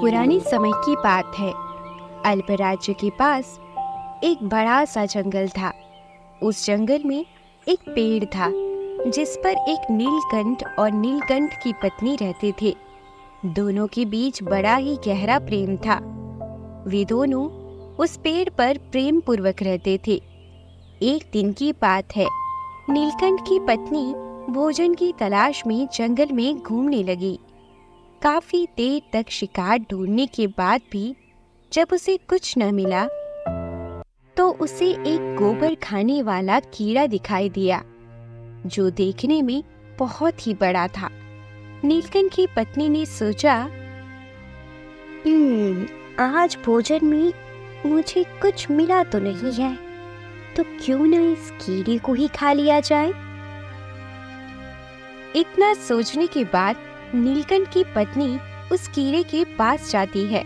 पुराने समय की बात है। अल्प राज्य के पास एक बड़ा सा जंगल था। उस जंगल में एक पेड़ था जिस पर एक नीलकंठ और नीलकंठ की पत्नी रहते थे। दोनों के बीच बड़ा ही गहरा प्रेम था। वे दोनों उस पेड़ पर प्रेम पूर्वक रहते थे। एक दिन की बात है, नीलकंठ की पत्नी भोजन की तलाश में जंगल में घूमने लगी। काफी देर तक शिकार ढूंढने के बाद भी जब उसे कुछ न मिला तो उसे एक गोबर खाने वाला कीड़ा दिखाई दिया जो देखने में बहुत ही बड़ा था। नीलकंठ की पत्नी ने सोचा, आज भोजन में मुझे कुछ मिला तो नहीं है, तो क्यों न इस कीड़े को ही खा लिया जाए। इतना सोचने के बाद नीलकंठ की पत्नी उस कीड़े के पास जाती है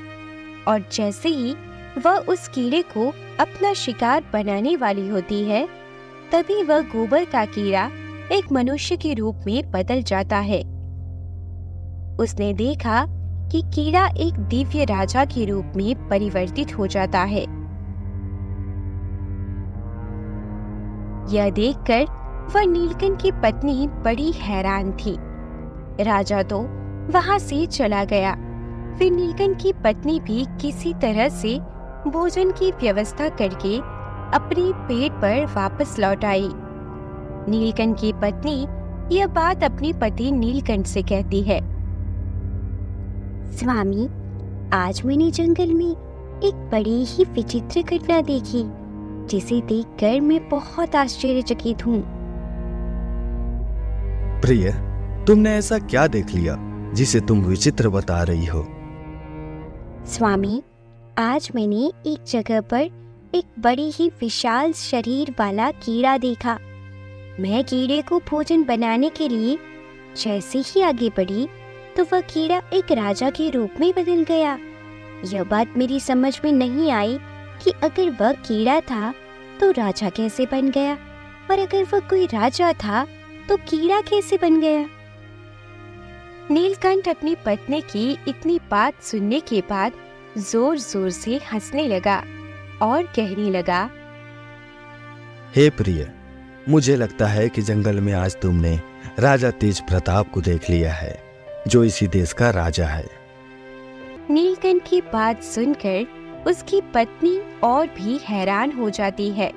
और जैसे ही वह उस कीड़े को अपना शिकार बनाने वाली होती है, तभी वह गोबर का कीड़ा एक मनुष्य के रूप में बदल जाता है। उसने देखा कि कीड़ा एक दिव्य राजा के रूप में परिवर्तित हो जाता है। यह देखकर वह नीलकंठ की पत्नी बड़ी हैरान थी। राजा तो वहां से चला गया। फिर नीलकंठ की पत्नी भी किसी तरह से भोजन की व्यवस्था करके अपने पेट पर वापस लौट आई। नीलकंठ की पत्नी यह बात अपने पति नीलकंठ से कहती है, स्वामी, आज मैंने जंगल में एक बड़ी ही विचित्र घटना देखी जिसे देखकर मैं बहुत आश्चर्यचकित हूँ। प्रिय, तुमने ऐसा क्या देख लिया जिसे तुम विचित्र बता रही हो? स्वामी, आज मैंने एक जगह पर एक बड़ी ही विशाल शरीर वाला कीड़ा देखा। मैं कीड़े को भोजन बनाने के लिए जैसे ही आगे बढ़ी तो वह कीड़ा एक राजा के रूप में बदल गया। यह बात मेरी समझ में नहीं आई कि अगर वह कीड़ा था तो राजा कैसे बन गया, और अगर वह कोई राजा था तो कीड़ा कैसे बन गया। नीलकंठ अपनी पत्नी की इतनी बात सुनने के बाद जोर जोर से हंसने लगा और कहने लगा, हे प्रिय, मुझे लगता है कि जंगल में आज तुमने राजा तेज प्रताप को देख लिया है, जो इसी देश का राजा है। नीलकंठ की बात सुनकर उसकी पत्नी और भी हैरान हो जाती है।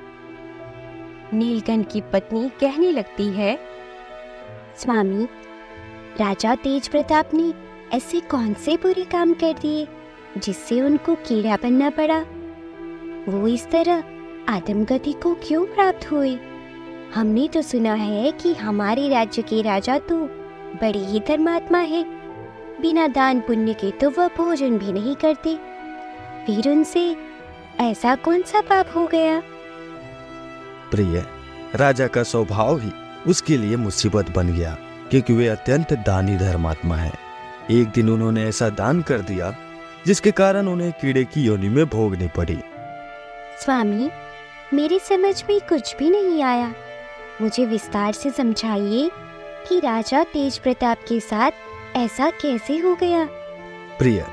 नीलकंठ की पत्नी कहने लगती है, स्वामी, राजा तेज प्रताप ने ऐसे कौन से बुरे काम कर दिए जिससे उनको कीड़ा बनना पड़ा। वो इस तरह आत्मगति को क्यों प्राप्त हुए। हमने तो सुना है कि हमारे राज्य के राजा तो बड़े ही धर्मात्मा है। बिना दान पुण्य के तो वह भोजन भी नहीं करते। फिर उनसे ऐसा कौन सा पाप हो गया। प्रिय, राजा का स्वभाव ही उसके लिए मुसीबत बन गया, क्योंकि वे अत्यंत दानी धर्मात्मा है। एक दिन उन्होंने ऐसा दान कर दिया जिसके कारण उन्हें कीड़े की योनि में भोगनी पड़ी। स्वामी, मेरी समझ में कुछ भी नहीं आया। मुझे विस्तार से समझाइए कि राजा तेज प्रताप के साथ ऐसा कैसे हो गया। प्रिय,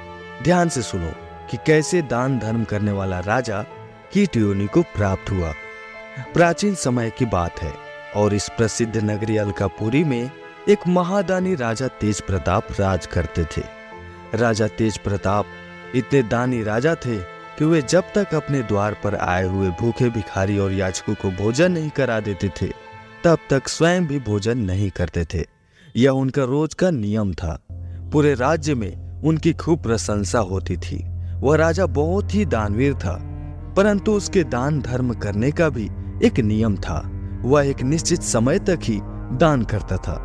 ध्यान से सुनो कि कैसे दान धर्म करने वाला राजा कीट योनि को प्राप्त हुआ। प्राचीन समय की बात है और इस प्रसिद्ध नगरी अलकापुरी में एक महादानी राजा तेज प्रताप राज करते थे। राजा तेज प्रताप इतने दानी राजा थे कि वे जब तक अपने द्वार पर आए हुए भूखे भिखारी और याचकों को भोजन नहीं करा देते थे, तब तक स्वयं भी भोजन नहीं करते थे। यह उनका रोज का नियम था। पूरे राज्य में उनकी खूब प्रशंसा होती थी। वह राजा बहुत ही दानवीर था, परंतु उसके दान धर्म करने का भी एक नियम था। वह एक निश्चित समय तक ही दान करता था।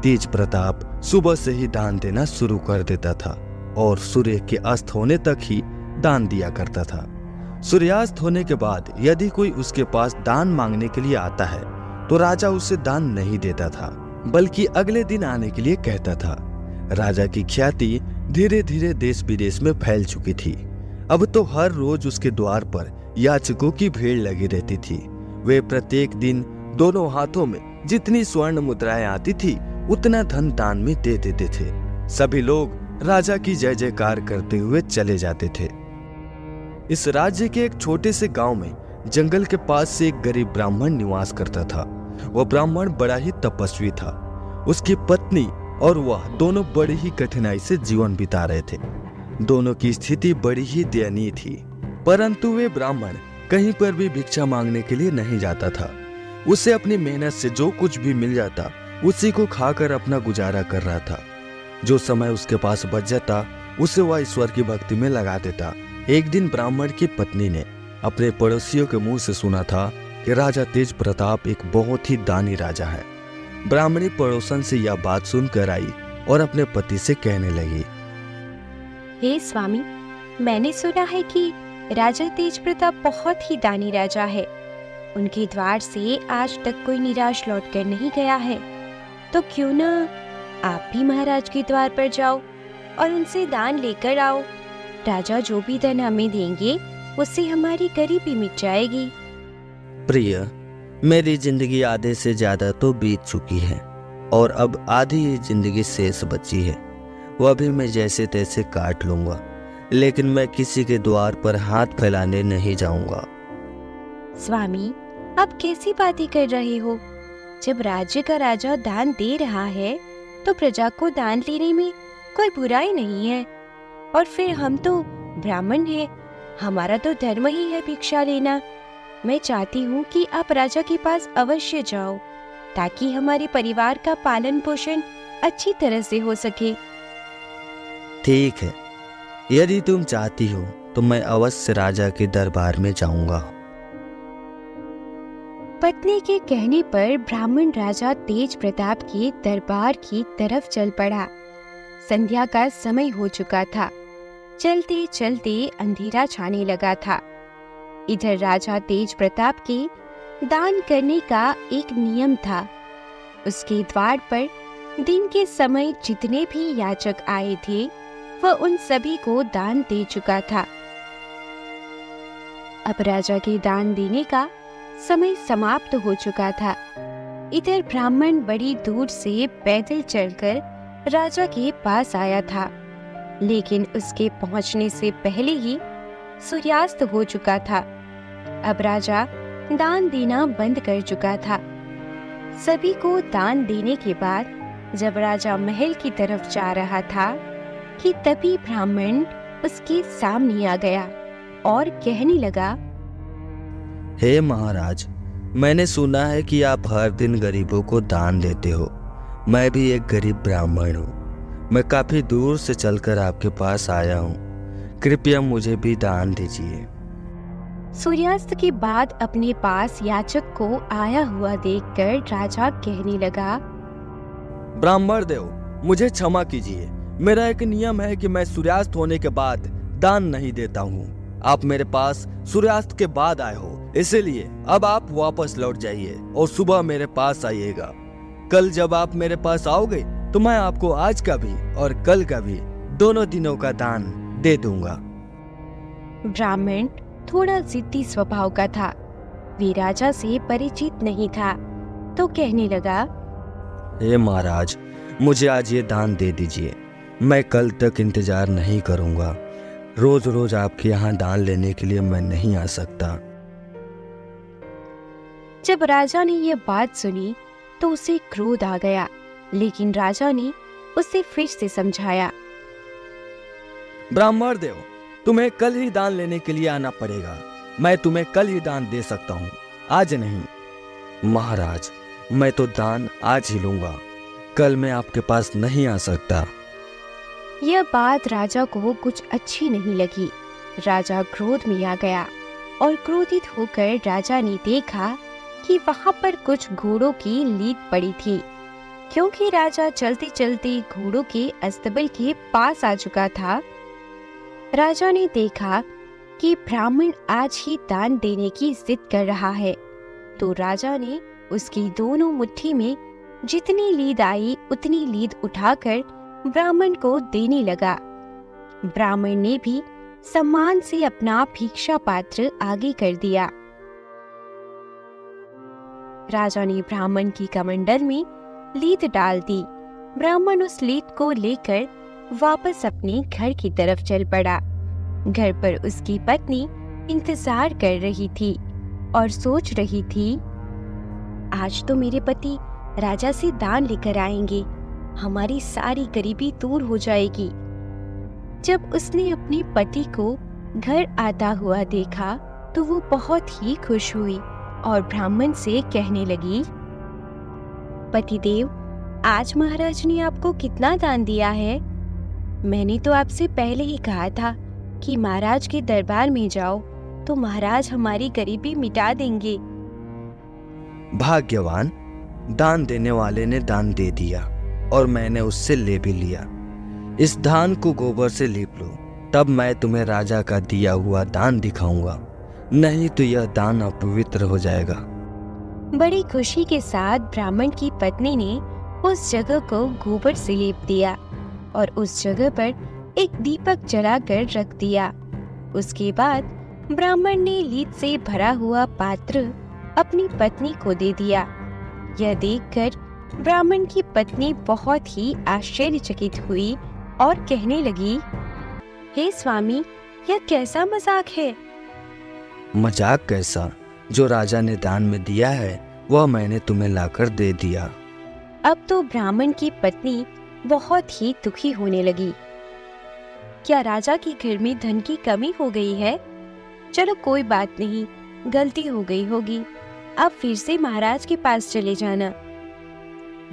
तेज प्रताप सुबह से ही दान देना शुरू कर देता था और सूर्य के अस्त होने तक ही दान दिया करता था। सूर्यास्त होने के बाद यदि कोई उसके पास दान मांगने के लिए आता है तो राजा उसे दान नहीं देता था, बल्कि अगले दिन आने के लिए कहता था। राजा की ख्याति धीरे धीरे देश विदेश में फैल चुकी थी। अब तो हर रोज उसके द्वार पर याचकों की भीड़ लगी रहती थी। वे प्रत्येक दिन दोनों हाथों में जितनी स्वर्ण मुद्राएं आती थी उतना धन दान में दे देते थे। सभी लोग राजा की जय जयकार करते हुए चले जाते थे। इस राज्य के एक छोटे से गांव में जंगल के पास से एक गरीब ब्राह्मण निवास करता था। वह ब्राह्मण बड़ा ही तपस्वी था। उसकी पत्नी और वह दोनों बड़ी ही कठिनाई से जीवन बिता रहे थे। दोनों की स्थिति बड़ी ही दयनीय थी, परंतु वे ब्राह्मण कहीं पर भी भिक्षा मांगने के लिए नहीं जाता था। उसे अपनी मेहनत से जो कुछ भी मिल जाता उसी को खाकर अपना गुजारा कर रहा था। जो समय उसके पास बच जाता उसे वह ईश्वर की भक्ति में लगा देता। एक दिन ब्राह्मण की पत्नी ने अपने पड़ोसियों के मुंह से सुना था कि राजा तेज प्रताप एक बहुत ही दानी राजा है। ब्राह्मणी पड़ोसन से यह बात सुनकर आई और अपने पति से कहने लगी, हे स्वामी, मैंने सुना है कि राजा तेज प्रताप बहुत ही दानी राजा है। उनके द्वार से आज तक कोई निराश लौट कर नहीं गया है। तो क्यों ना आप भी महाराज के द्वार पर जाओ और उनसे दान लेकर आओ। राजा जो भी धन हमें देंगे उससे हमारी गरीबी मिट जाएगी। प्रिय, मेरी जिंदगी आधे से ज्यादा तो बीत चुकी है और अब आधी ही जिंदगी शेष बची है। वह भी मैं जैसे तैसे काट लूंगा, लेकिन मैं किसी के द्वार पर हाथ फैलाने नहीं जाऊंगा। स्वामी, आप कैसी बातें कर रहे हो? जब राज्य का राजा दान दे रहा है तो प्रजा को दान लेने में कोई बुराई नहीं है। और फिर हम तो ब्राह्मण हैं, हमारा तो धर्म ही है भिक्षा लेना। मैं चाहती हूँ कि आप राजा के पास अवश्य जाओ ताकि हमारे परिवार का पालन पोषण अच्छी तरह से हो सके। ठीक है, यदि तुम चाहती हो तो मैं अवश्य राजा के दरबार में जाऊंगा। पत्नी के कहने पर ब्राह्मण राजा तेज प्रताप के दरबार की तरफ चल पड़ा। संध्या का समय हो चुका था। चलते चलते अंधेरा छाने लगा था। इधर राजा तेज प्रताप के दान करने का एक नियम था। उसके द्वार पर दिन के समय जितने भी याचक आए थे वह उन सभी को दान दे चुका था। अब राजा के दान देने का समय समाप्त हो चुका था। इधर ब्राह्मण बड़ी दूर से पैदल चलकर राजा के पास आया था, लेकिन उसके पहुंचने से पहले ही सूर्यास्त हो चुका था। अब राजा दान देना बंद कर चुका था। सभी को दान देने के बाद जब राजा महल की तरफ जा रहा था कि तभी ब्राह्मण उसके सामने आ गया और कहने लगा, हे महाराज, मैंने सुना है कि आप हर दिन गरीबों को दान देते हो। मैं भी एक गरीब ब्राह्मण हूँ। मैं काफी दूर से चलकर आपके पास आया हूँ। कृपया मुझे भी दान दीजिए। सूर्यास्त के बाद अपने पास याचक को आया हुआ देखकर राजा कहने लगा, ब्राह्मण देव, मुझे क्षमा कीजिए। मेरा एक नियम है कि मैं सूर्यास्त होने के बाद दान नहीं देता हूँ। आप मेरे पास सूर्यास्त के बाद आए हो, इसीलिए अब आप वापस लौट जाइए और सुबह मेरे पास आइएगा। कल जब आप मेरे पास आओगे तो मैं आपको आज का भी और कल का भी दोनों दिनों का दान दे दूंगा। ब्राह्मण थोड़ा जिद्दी स्वभाव का था। वे राजा से परिचित नहीं था, तो कहने लगा, हे महाराज, मुझे आज ये दान दे दीजिए। मैं कल तक इंतजार नहीं करूंगा। रोज रोज आपके यहाँ दान लेने के लिए मैं नहीं आ सकता। जब राजा ने यह बात सुनी तो उसे क्रोध आ गया, लेकिन राजा ने उसे फिर से समझाया। ब्राह्मण देव, तुम्हें कल ही दान लेने के लिए आना पड़ेगा। मैं तुम्हें कल ही दान दे सकता हूँ, आज नहीं। महाराज, मैं तो दान आज ही लूंगा, कल मैं आपके पास नहीं आ सकता। यह बात राजा को कुछ अच्छी नहीं लगी। राजा क्रोध में आ गया और क्रोधित होकर राजा ने देखा कि वहां पर कुछ घोड़ों की लीद पड़ी थी। क्योंकि राजा चलते चलते घोड़ों के अस्तबल के पास आ चुका था, राजा ने देखा कि ब्राह्मण आज ही दान देने की जिद कर रहा है। तो राजा ने उसकी दोनों मुट्ठी में जितनी लीद आई उतनी लीद उठाकर ब्राह्मण को देने लगा। ब्राह्मण ने भी सम्मान से अपना भिक्षा पात्र आगे कर दिया। राजा ने ब्राह्मण की कमंडल में लीद डाल दी। ब्राह्मण उस लीद को लेकर वापस अपने घर की तरफ चल पड़ा। घर पर उसकी पत्नी इंतजार कर रही थी और सोच रही थी, आज तो मेरे पति राजा से दान लेकर आएंगे, हमारी सारी गरीबी दूर हो जाएगी। जब उसने अपने पति को घर आता हुआ देखा तो वो बहुत ही खुश हुई और ब्राह्मण से कहने लगी, पतिदेव, आज महाराज ने आपको कितना दान दिया है? मैंने तो आपसे पहले ही कहा था कि महाराज के दरबार में जाओ तो महाराज हमारी गरीबी मिटा देंगे। भाग्यवान, दान देने वाले ने दान दे दिया और मैंने उससे ले भी लिया। इस धान को गोबर से लीप लो, तब मैं तुम्हें राजा का दिया हुआ दान दिखाऊंगा, नहीं तो यह दान अपवित्र हो जाएगा। बड़ी खुशी के साथ ब्राह्मण की पत्नी ने उस जगह को गोबर से लेप दिया और उस जगह पर एक दीपक जलाकर रख दिया। उसके बाद ब्राह्मण ने लीद से भरा हुआ पात्र अपनी पत्नी को दे दिया। यह देखकर ब्राह्मण की पत्नी बहुत ही आश्चर्यचकित हुई और कहने लगी, हे स्वामी, यह कैसा मजाक है? मजाक कैसा? जो राजा ने दान में दिया है वह मैंने तुम्हें लाकर दे दिया। अब तो ब्राह्मण की पत्नी बहुत ही दुखी होने लगी। क्या राजा के घर में धन की कमी हो गई है? चलो कोई बात नहीं, गलती हो गई होगी, अब फिर से महाराज के पास चले जाना।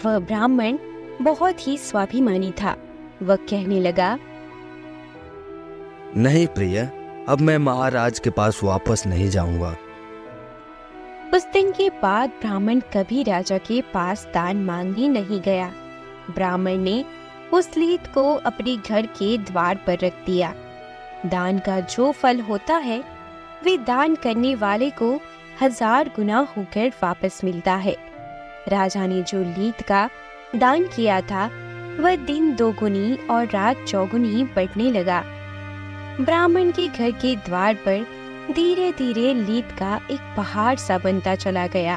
वह ब्राह्मण बहुत ही स्वाभिमानी था। वह कहने लगा, नहीं प्रिय, अब मैं महाराज के पास वापस नहीं जाऊंगा। उस दिन के बाद ब्राह्मण कभी राजा के पास दान मांगने नहीं गया। ब्राह्मण ने उस लीद को अपने घर के द्वार पर रख दिया। दान का जो फल होता है वे दान करने वाले को 1000 गुना होकर वापस मिलता है। राजा ने जो लीद का दान किया था वह दिन 2 गुनी और रात 4 गुनी बढ़ने लगा। ब्राह्मण के घर के द्वार पर धीरे धीरे लीद का एक पहाड़ सा बनता चला गया।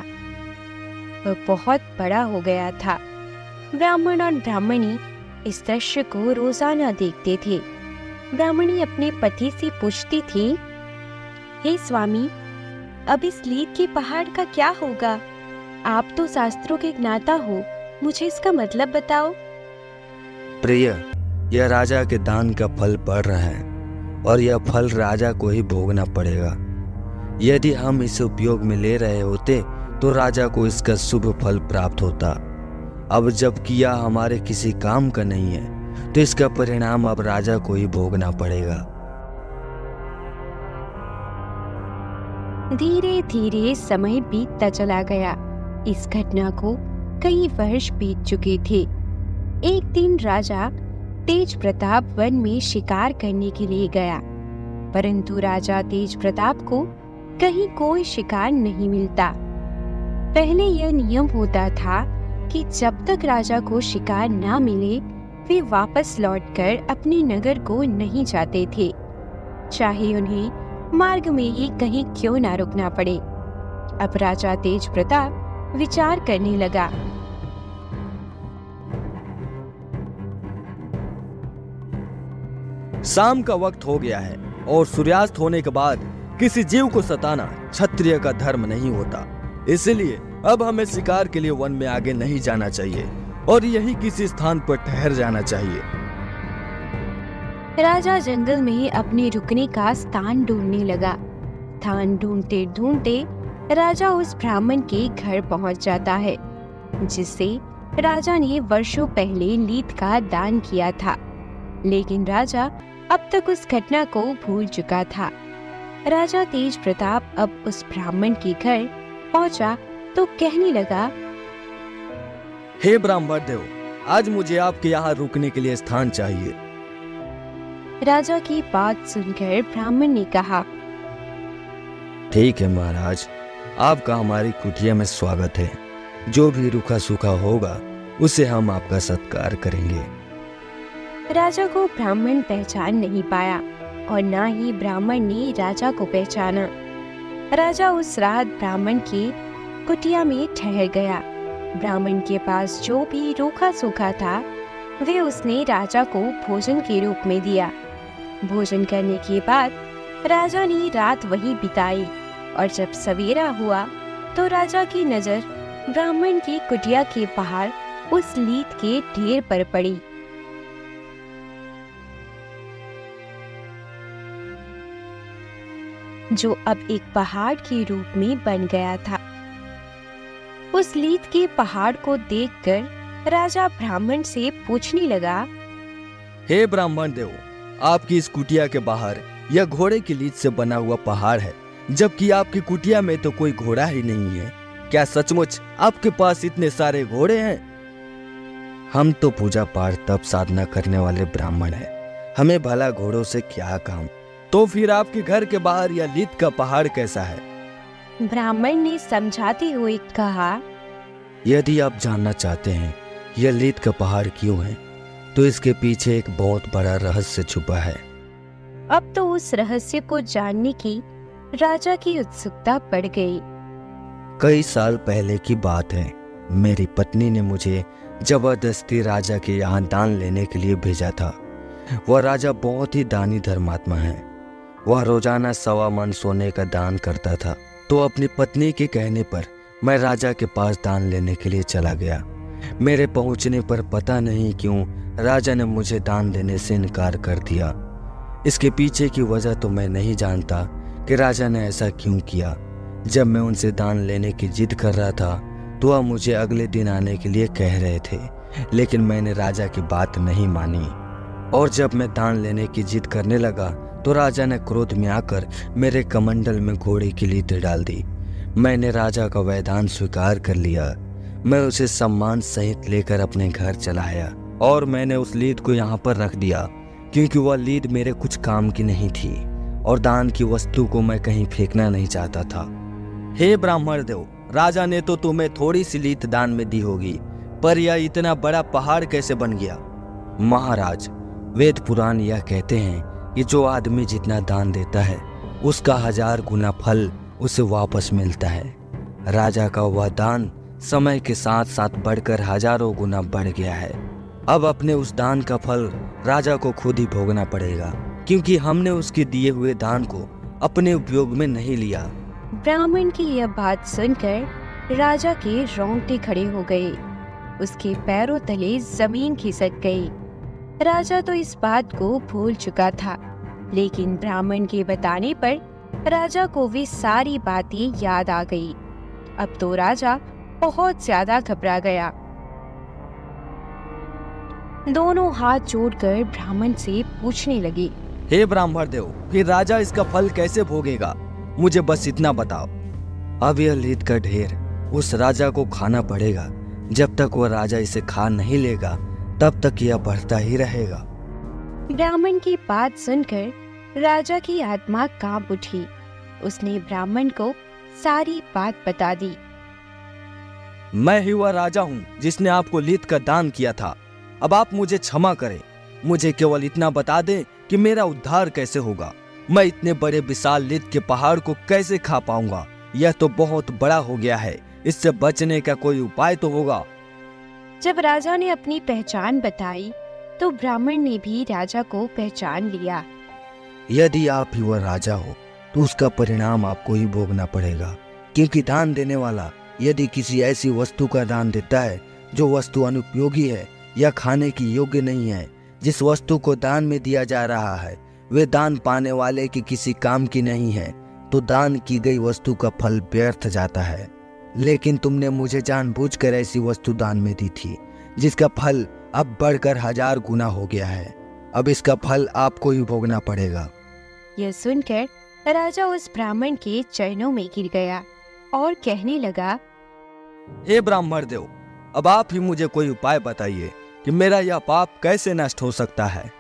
वह बहुत बड़ा हो गया था। ब्राह्मण और ब्राह्मणी इस दृश्य को रोजाना देखते थे। ब्राह्मणी अपने पति से पूछती थी, हे स्वामी, अब इस लीद के पहाड़ का क्या होगा? आप तो शास्त्रों के ज्ञाता हो, मुझे इसका मतलब बताओ। प्रिय, यह राजा के दान का फल पड़ रहा है और यह फल राजा को ही भोगना पड़ेगा। यदि हम इसे उपयोग में ले रहे होते तो राजा को इसका शुभ फल प्राप्त होता। अब जबकि यह हमारे किसी काम का नहीं है तो इसका परिणाम अब राजा को ही भोगना पड़ेगा। धीरे धीरे समय बीतता चला गया। इस घटना को कई वर्ष बीत चुके थे। एक दिन राजा तेज प्रताप वन में शिकार करने के लिए गया, परंतु राजा तेज प्रताप को कहीं कोई शिकार नहीं मिलता। पहले यह नियम होता था कि जब तक राजा को शिकार ना मिले वे वापस लौटकर अपने नगर को नहीं जाते थे, चाहे उन्हें मार्ग में ही कहीं क्यों ना रुकना पड़े। अब राजा तेज प्रताप विचार करने लगा, शाम का वक्त हो गया है और सूर्यास्त होने के बाद किसी जीव को सताना क्षत्रिय का धर्म नहीं होता। इसलिए अब हमें शिकार के लिए वन में आगे नहीं जाना चाहिए और यही किसी स्थान पर ठहर जाना चाहिए। राजा जंगल में अपने रुकने का स्थान ढूंढने लगा। स्थान ढूंढते ढूंढते राजा उस ब्राह्मण के घर पहुंच जाता है जिससे राजा ने वर्षों पहले लीद का दान किया था। लेकिन राजा अब तक उस घटना को भूल चुका था। राजा तेज प्रताप अब उस ब्राह्मण के घर पहुंचा तो कहने लगा, हे ब्राह्मण देव, आज मुझे आपके यहाँ रुकने के लिए स्थान चाहिए। राजा की बात सुनकर ब्राह्मण ने कहा, ठीक है महाराज, आपका हमारी कुटिया में स्वागत है। जो भी रूखा सूखा होगा उसे हम आपका सत्कार करेंगे। राजा को ब्राह्मण पहचान नहीं पाया और ना ही ब्राह्मण ने राजा को पहचाना। राजा उस रात ब्राह्मण की कुटिया में ठहर गया। ब्राह्मण के पास जो भी रूखा सूखा था वे उसने राजा को भोजन के रूप में दिया। भोजन करने के बाद राजा ने रात वहीं बिताई और जब सवेरा हुआ तो राजा की नजर ब्राह्मण की कुटिया के बाहर उस लीद के ढेर पर पड़ी। जो अब एक पहाड़ के रूप में बन गया था। उस लीद के पहाड़ को देखकर राजा ब्राह्मण से पूछने लगा, हे ब्राह्मण देव, आपकी इस कुटिया के बाहर यह घोड़े की लीद से बना हुआ पहाड़ है, जबकि आपकी कुटिया में तो कोई घोड़ा ही नहीं है। क्या सचमुच आपके पास इतने सारे घोड़े हैं? हम तो पूजा पाठ तप साधना करने वाले ब्राह्मण हैं, हमें भला घोड़ों से क्या काम। तो फिर आपके घर के बाहर यह लीद का पहाड़ कैसा है? ब्राह्मण ने समझाते हुए कहा, यदि आप जानना चाहते हैं यह लीद का पहाड़ क्यों है, तो इसके पीछे एक बहुत बड़ा रहस्य छुपा है। अब तो उस रहस्य को जानने की राजा की उत्सुकता बढ़ गई। कई साल पहले की बात है, मेरी पत्नी ने मुझे जबरदस्ती राजा के यहाँ दान लेने के लिए भेजा था। वह राजा बहुत ही दानी धर्मात्मा है। वह रोजाना 1.25 मन सोने का दान करता था। तो अपनी पत्नी के कहने पर मैं राजा के पास दान लेने के लिए चला गया। मेरे पहुंचने पर पता नहीं क्यों राजा ने मुझे दान देने से इनकार कर दिया। इसके पीछे की वजह तो मैं नहीं जानता कि राजा ने ऐसा क्यों किया। जब मैं उनसे दान लेने की जिद कर रहा था तो वह मुझे अगले दिन आने के लिए कह रहे थे, लेकिन मैंने राजा की बात नहीं मानी और जब मैं दान लेने की जिद करने लगा तो राजा ने क्रोध में आकर मेरे कमंडल में घोड़े की लीद डाल दी। मैंने राजा का वैधान स्वीकार कर लिया। मैं उसे सम्मान सहित लेकर अपने घर चला आया और मैंने उस लीद को यहाँ पर रख दिया, क्योंकि वह लीद मेरे कुछ काम की नहीं थी और दान की वस्तु को मैं कहीं फेंकना नहीं चाहता था। हे ब्राह्मण देव, राजा ने तो तुम्हें थोड़ी सी लीद दान में दी होगी, पर यह इतना बड़ा पहाड़ कैसे बन गया? महाराज, वेद पुराण यह कहते हैं कि जो आदमी जितना दान देता है उसका 1000 गुना फल उसे वापस मिलता है। राजा का वह दान समय के साथ साथ बढ़कर हजारों गुना बढ़ गया है। अब अपने उस दान का फल राजा को खुद ही भोगना पड़ेगा, क्योंकि हमने उसके दिए हुए दान को अपने उपयोग में नहीं लिया। ब्राह्मण की यह बात सुनकर राजा के रोंगटे खड़े हो गए। उसके पैरों तले जमीन खिसक गई। राजा तो इस बात को भूल चुका था, लेकिन ब्राह्मण के बताने पर राजा को वे सारी बातें याद आ गई। अब तो राजा बहुत ज्यादा घबरा गया। दोनों हाथ जोड़कर ब्राह्मण से पूछने लगे, हे ब्राह्मण देव, फिर राजा इसका फल कैसे भोगेगा? मुझे बस इतना बताओ। अब यह लीद का ढेर उस राजा को खाना पड़ेगा। जब तक वह राजा इसे खा नहीं लेगा तब तक यह बढ़ता ही रहेगा। ब्राह्मण की बात सुनकर राजा की आत्मा कांप उठी। उसने ब्राह्मण को सारी बात बता दी। मैं ही वह राजा हूँ जिसने आपको लीद का दान किया था। अब आप मुझे क्षमा करें। मुझे केवल इतना बता दें कि मेरा उद्धार कैसे होगा। मैं इतने बड़े विशाल लीद के पहाड़ को कैसे खा पाऊंगा? यह तो बहुत बड़ा हो गया है। इससे बचने का कोई उपाय तो होगा। जब राजा ने अपनी पहचान बताई तो ब्राह्मण ने भी राजा को पहचान लिया। यदि आप ही वह राजा हो तो उसका परिणाम आपको ही भोगना पड़ेगा, क्योंकि दान देने वाला यदि किसी ऐसी वस्तु का दान देता है जो वस्तु अनुपयोगी है या खाने की योग्य नहीं है, जिस वस्तु को दान में दिया जा रहा है वे दान पाने वाले की किसी काम की नहीं है, तो दान की गई वस्तु का फल व्यर्थ जाता है। लेकिन तुमने मुझे जानबूझकर ऐसी वस्तु दान में दी थी जिसका फल अब बढ़कर 1000 गुना हो गया है। अब इसका फल आपको ही भोगना पड़ेगा। यह सुनकर राजा उस ब्राह्मण के चरणों में गिर गया और कहने लगा, हे ब्राह्मण देव, अब आप ही मुझे कोई उपाय बताइए कि मेरा यह पाप कैसे नष्ट हो सकता है।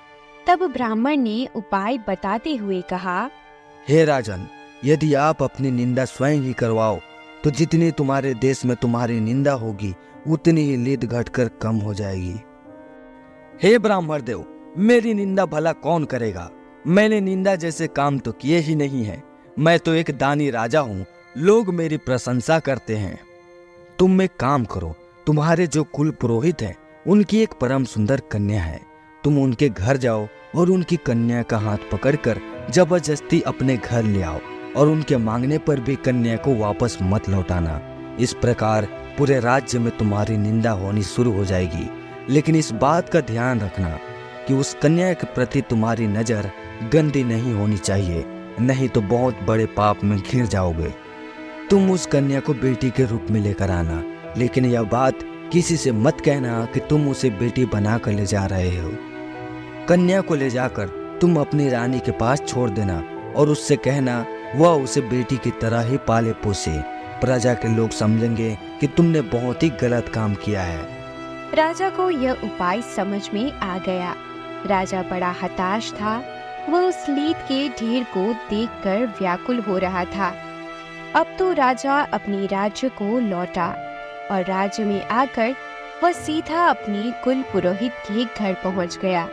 तब ब्राह्मण ने उपाय बताते हुए कहा, हे राजन, यदि आप अपनी निंदा स्वयं ही करवाओ तो जितनी तुम्हारे देश में तुम्हारी निंदा होगी उतनी ही लीद घटकर कम हो जाएगी। हे ब्राह्मण देव, मेरी निंदा भला कौन करेगा? मैंने निंदा जैसे काम तो किए ही नहीं है। मैं तो एक दानी राजा हूँ, लोग मेरी प्रशंसा करते हैं। तुम एक काम करो, तुम्हारे जो कुल पुरोहित हैं उनकी एक परम सुंदर कन्या है। तुम उनके घर जाओ और उनकी कन्या का हाथ पकड़कर जबरदस्ती अपने घर ले आओ और उनके मांगने पर भी कन्या को वापस मत लौटाना। इस प्रकार पूरे राज्य में तुम्हारी निंदा होनी शुरू हो जाएगी। लेकिन इस बात का ध्यान रखना कि उस कन्या के प्रति तुम्हारी नजर गंदी नहीं होनी चाहिए, नहीं तो बहुत बड़े पाप में घिर जाओगे। तुम उस कन्या को बेटी के रूप में लेकर आना, लेकिन यह बात किसी से मत कहना कि तुम उसे बेटी बनाकर ले जा रहे हो। कन्या को ले जाकर तुम अपनी रानी के पास छोड़ देना और उससे कहना वह उसे बेटी की तरह ही पाले पोसे। प्रजा के लोग समझेंगे कि तुमने बहुत ही गलत काम किया है। राजा को यह उपाय समझ में आ गया। राजा बड़ा हताश था। वह उस लीद के ढेर को देखकर व्याकुल हो रहा था। अब तो राजा अपने राज्य को लौटा और राज्य में आकर वह सीधा अपने कुल पुरोहित के घर पहुंच गया।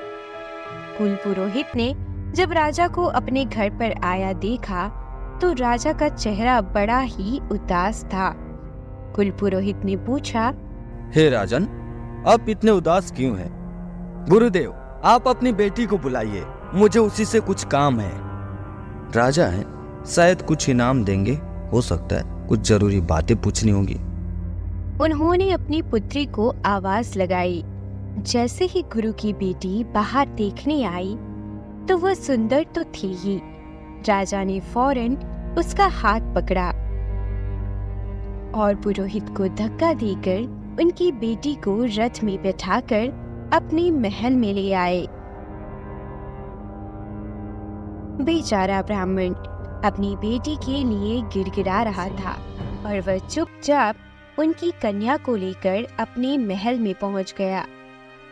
कुल पुरोहित ने जब राजा को अपने घर पर आया देखा तो राजा का चेहरा बड़ा ही उदास था। कुल पुरोहित ने पूछा, हे राजन, आप इतने उदास क्यों हैं? गुरुदेव, आप अपनी बेटी को बुलाइए, मुझे उसी से कुछ काम है। राजा हैं, शायद कुछ इनाम देंगे, हो सकता है कुछ जरूरी बातें पूछनी होंगी। उन्होंने अपनी पुत्री को आवाज लगाई। जैसे ही गुरु की बेटी बाहर देखने आई तो वह सुंदर तो थी ही। राजा ने फौरन उसका हाथ पकड़ा और पुरोहित को धक्का देकर उनकी बेटी को रथ में बैठाकर अपने महल में ले आए। बेचारा ब्राह्मण अपनी बेटी के लिए गिड़गिड़ा रहा था और वह चुपचाप उनकी कन्या को लेकर अपने महल में पहुंच गया।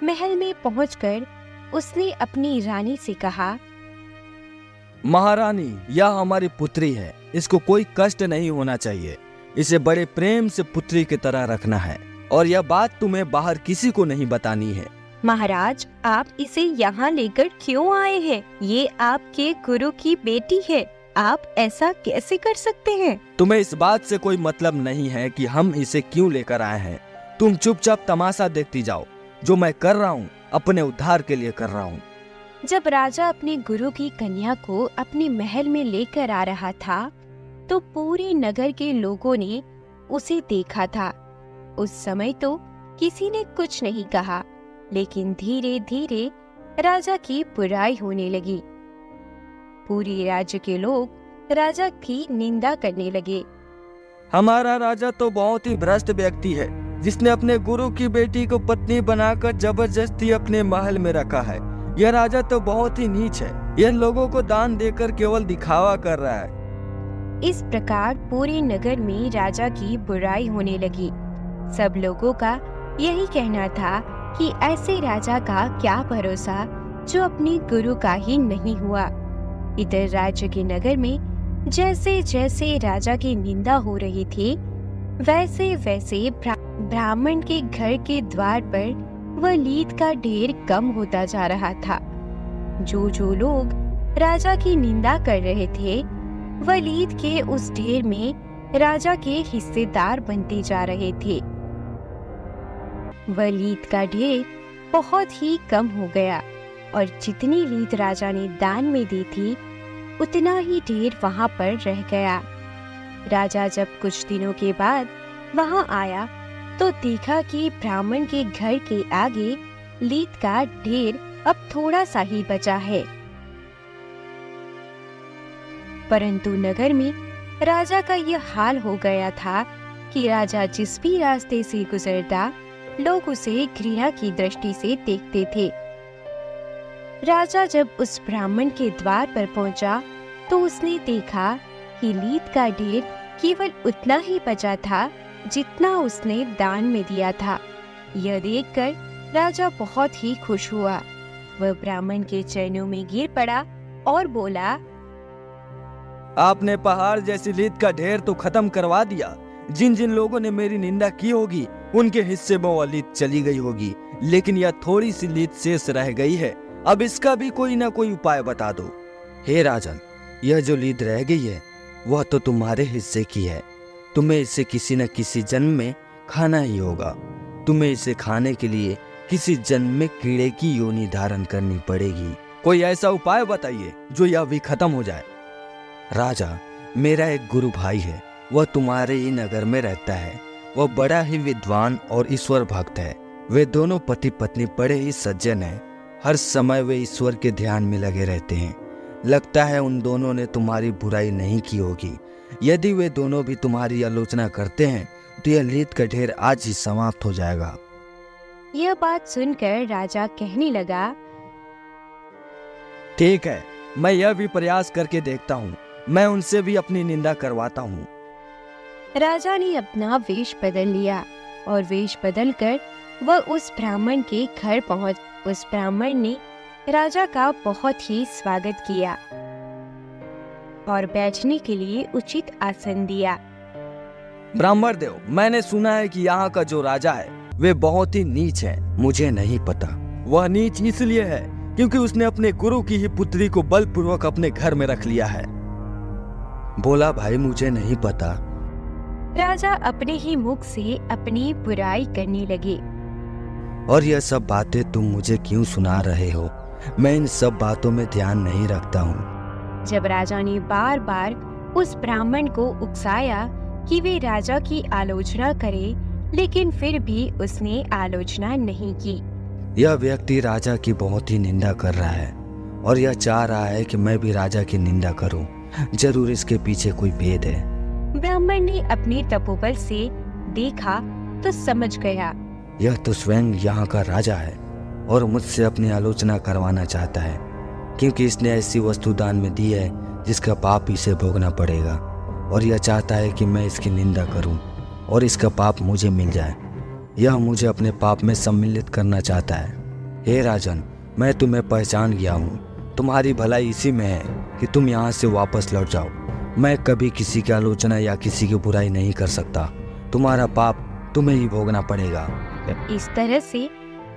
महल में पहुंचकर उसने अपनी रानी से कहा, महारानी, यह हमारी पुत्री है, इसको कोई कष्ट नहीं होना चाहिए। इसे बड़े प्रेम से पुत्री की तरह रखना है और यह बात तुम्हें बाहर किसी को नहीं बतानी है। महाराज, आप इसे यहाँ लेकर क्यों आए हैं? ये आपके गुरु की बेटी है, आप ऐसा कैसे कर सकते हैं? तुम्हें इस बात से कोई मतलब नहीं है कि हम इसे क्यों लेकर आए हैं। तुम चुपचाप तमाशा देखती जाओ। जो मैं कर रहा हूँ अपने उद्धार के लिए कर रहा हूँ। जब राजा अपने गुरु की कन्या को अपने महल में लेकर आ रहा था तो पूरे नगर के लोगों ने उसे देखा था। उस समय तो किसी ने कुछ नहीं कहा, लेकिन धीरे धीरे राजा की बुराई होने लगी। पूरे राज्य के लोग राजा की निंदा करने लगे। हमारा राजा तो बहुत ही भ्रष्ट व्यक्ति है, जिसने अपने गुरु की बेटी को पत्नी बनाकर जबरदस्ती अपने महल में रखा है। यह राजा तो बहुत ही नीच है। यह लोगों को दान देकर केवल दिखावा कर रहा है। इस प्रकार पूरे नगर में राजा की बुराई होने लगी। सब लोगों का यही कहना था कि ऐसे राजा का क्या भरोसा जो अपने गुरु का ही नहीं हुआ। इधर राज्य के नगर में जैसे जैसे राजा की निंदा हो रही थी, वैसे वैसे ब्राह्मण के घर के द्वार पर वह लीद का ढेर कम होता जा रहा था। जो लोग राजा की निंदा कर रहे थे, वह लीद के उस ढेर में राजा के हिस्सेदार बनते जा रहे थे। वह लीद का ढेर बहुत ही कम हो गया और जितनी लीद राजा ने दान में दी थी, उतना ही ढेर वहां पर रह गया। राजा जब कुछ दिनों के बाद वहां आया तो देखा कि ब्राह्मण के घर के आगे लीद का ढेर अब थोड़ा सा ही बचा है। परंतु नगर में राजा का यह हाल हो गया था कि राजा जिस भी रास्ते से गुजरता, लोग उसे घृणा की दृष्टि से देखते थे। राजा जब उस ब्राह्मण के द्वार पर पहुंचा तो उसने देखा कि लीद का ढेर केवल उतना ही बचा था जितना उसने दान में दिया था। यह देखकर राजा बहुत ही खुश हुआ। वह ब्राह्मण के चरणों में गिर पड़ा और बोला, आपने पहाड़ जैसी लीद का ढेर तो खत्म करवा दिया। जिन जिन लोगों ने मेरी निंदा की होगी, उनके हिस्से में वह लीद चली गई होगी, लेकिन यह थोड़ी सी लीद शेष रह गई है। अब इसका भी कोई ना कोई उपाय बता दो। हे राजन, यह जो लीद रह गई है वह तो तुम्हारे हिस्से की है। तुम्हें इसे किसी न किसी जन्म में खाना ही होगा। तुम्हें इसे खाने के लिए किसी जन्म में कीड़े की योनि धारण करनी पड़ेगी। कोई ऐसा उपाय बताइए जो यह भी खत्म हो जाए। राजा, मेरा एक गुरु भाई है, वह तुम्हारे ही नगर में रहता है। वह बड़ा ही विद्वान और ईश्वर भक्त है। वे दोनों पति पत्नी बड़े ही सज्जन हैं। हर समय वे ईश्वर के ध्यान में लगे रहते हैं। लगता है उन दोनों ने तुम्हारी बुराई नहीं की होगी। यदि वे दोनों भी तुम्हारी आलोचना करते हैं तो यह लीद का ढेर आज ही समाप्त हो जाएगा। यह बात सुनकर राजा कहने लगा, ठीक है, मैं यह भी प्रयास करके देखता हूँ। मैं उनसे भी अपनी निंदा करवाता हूँ। राजा ने अपना वेश बदल लिया और वेश बदलकर वह उस ब्राह्मण के घर पहुंच। उस ब्राह्मण ने राजा का बहुत ही स्वागत किया और बैठने के लिए उचित आसन दिया। ब्राह्मण देव, मैंने सुना है कि यहाँ का जो राजा है वे बहुत ही नीच है। मुझे नहीं पता। वह नीच इसलिए है क्योंकि उसने अपने गुरु की ही पुत्री को बलपूर्वक अपने घर में रख लिया है। बोला भाई, मुझे नहीं पता। राजा अपने ही मुख से अपनी बुराई करने लगे। और यह सब बातें तुम मुझे क्यों सुना रहे हो? मैं इन सब बातों में ध्यान नहीं रखता हूँ। जब राजा ने बार बार उस ब्राह्मण को उकसाया कि वे राजा की आलोचना करे, लेकिन फिर भी उसने आलोचना नहीं की। यह व्यक्ति राजा की बहुत ही निंदा कर रहा है और यह चाह रहा है कि मैं भी राजा की निंदा करूं। जरूर इसके पीछे कोई भेद है। ब्राह्मण ने अपने तपोबल से देखा तो समझ गया, यह तो स्वयं यहाँ का राजा है और मुझसे अपनी आलोचना करवाना चाहता है, क्योंकि इसने ऐसी वस्तु दान में दी है जिसका पाप इसे भोगना पड़ेगा। और यह चाहता है कि मैं इसकी निंदा करूं और इसका पाप मुझे मिल जाए। यह मुझे अपने पाप में सम्मिलित करना चाहता है। हे राजन, मैं तुम्हें पहचान गया हूँ। तुम्हारी भलाई इसी में है कि तुम यहाँ से वापस लौट जाओ। मैं कभी किसी की आलोचना या किसी की बुराई नहीं कर सकता। तुम्हारा पाप तुम्हें ही भोगना पड़ेगा। इस तरह से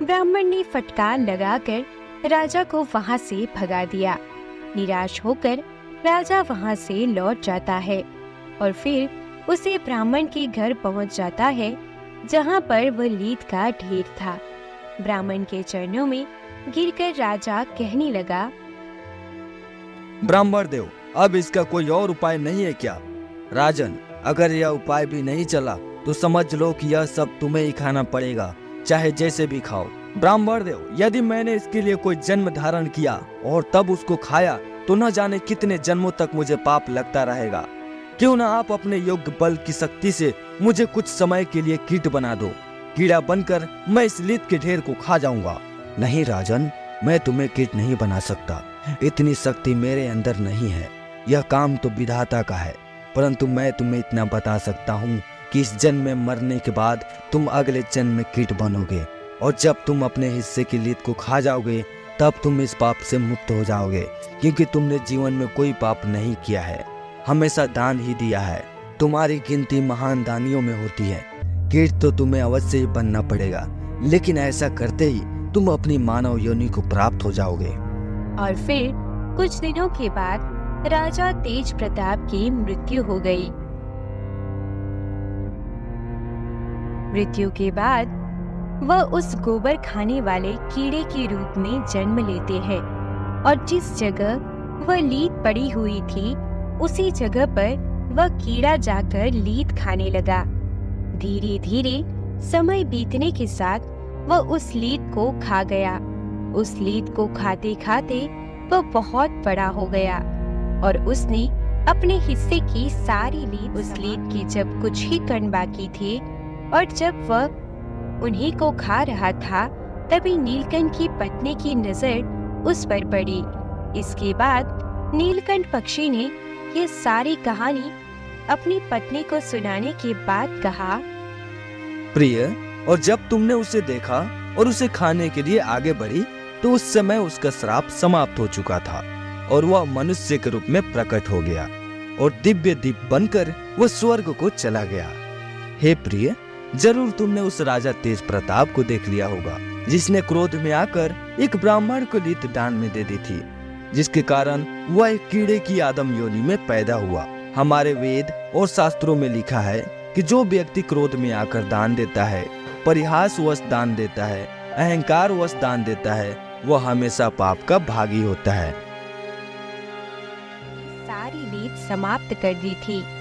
ब्राह्मण ने फटकार लगाकर राजा को वहां से भगा दिया। निराश होकर राजा वहां से लौट जाता है और फिर उसे ब्राह्मण के घर पहुंच जाता है, जहां पर वह लीद का ढेर था। ब्राह्मण के चरणों में गिरकर राजा कहने लगा, ब्राह्मण देव, अब इसका कोई और उपाय नहीं है क्या? राजन, अगर यह उपाय भी नहीं चला तो समझ लो कि यह सब तुम्हें ही खाना पड़ेगा, चाहे जैसे भी खाओ। ब्राह्मण देव, यदि मैंने इसके लिए कोई जन्म धारण किया और तब उसको खाया तो न जाने कितने जन्मों तक मुझे पाप लगता रहेगा। क्यों न आप अपने योग्य बल की शक्ति से मुझे कुछ समय के लिए कीट बना दो। कीड़ा बनकर मैं इस लीद के ढेर को खा जाऊंगा। नहीं राजन, मैं तुम्हें कीट नहीं बना सकता। इतनी शक्ति मेरे अंदर नहीं है। यह काम तो विधाता का है। परंतु मैं तुम्हें इतना बता सकता हूँ कि इस जन्म में मरने के बाद तुम अगले जन्म में कीट बनोगे, और जब तुम अपने हिस्से की लीद को खा जाओगे तब तुम इस पाप से मुक्त हो जाओगे, क्योंकि तुमने जीवन में कोई पाप नहीं किया है, हमेशा दान ही दिया है। तुम्हारी गिनती महान दानियों में होती है। कीट तो तुम्हें अवश्य ही बनना पड़ेगा, लेकिन ऐसा करते ही तुम अपनी मानव योनि को प्राप्त हो जाओगे। और फिर कुछ दिनों के बाद राजा तेज प्रताप की मृत्यु हो गई। मृत्यु के बाद वह उस गोबर खाने वाले कीड़े के रूप में जन्म लेते हैं और जिस जगह वह लीद पड़ी हुई थी उसी जगह पर वह कीड़ा जाकर लीद खाने लगा। धीरे धीरे समय बीतने के साथ वह उस लीद को खा गया। उस लीद को खाते खाते वह बहुत बड़ा हो गया और उसने अपने हिस्से की सारी लीद, उस लीद के जब कुछ ही कण बाकी थे और जब वह उन्हीं को खा रहा था, तभी नीलकंठ की पत्नी की नजर उस पर पड़ी। इसके बाद नीलकंठ पक्षी ने यह सारी कहानी अपनी पत्नी को सुनाने के बाद कहा, प्रिय, और जब तुमने उसे देखा और उसे खाने के लिए आगे बढ़ी तो उस समय उसका श्राप समाप्त हो चुका था और वह मनुष्य के रूप में प्रकट हो गया और दिव्य दीप बनकर वह स्वर्ग को चला गया। हे प्रिय, जरूर तुमने उस राजा तेज प्रताप को देख लिया होगा, जिसने क्रोध में आकर एक ब्राह्मण को लीद दान में दे दी थी, जिसके कारण वह एक कीड़े की आदम योनि में पैदा हुआ। हमारे वेद और शास्त्रों में लिखा है कि जो व्यक्ति क्रोध में आकर दान देता है, परिहासवश दान देता है, अहंकार वश दान देता है वह हमेशा पाप का भागी होता है। सारी रीत समाप्त कर दी थी।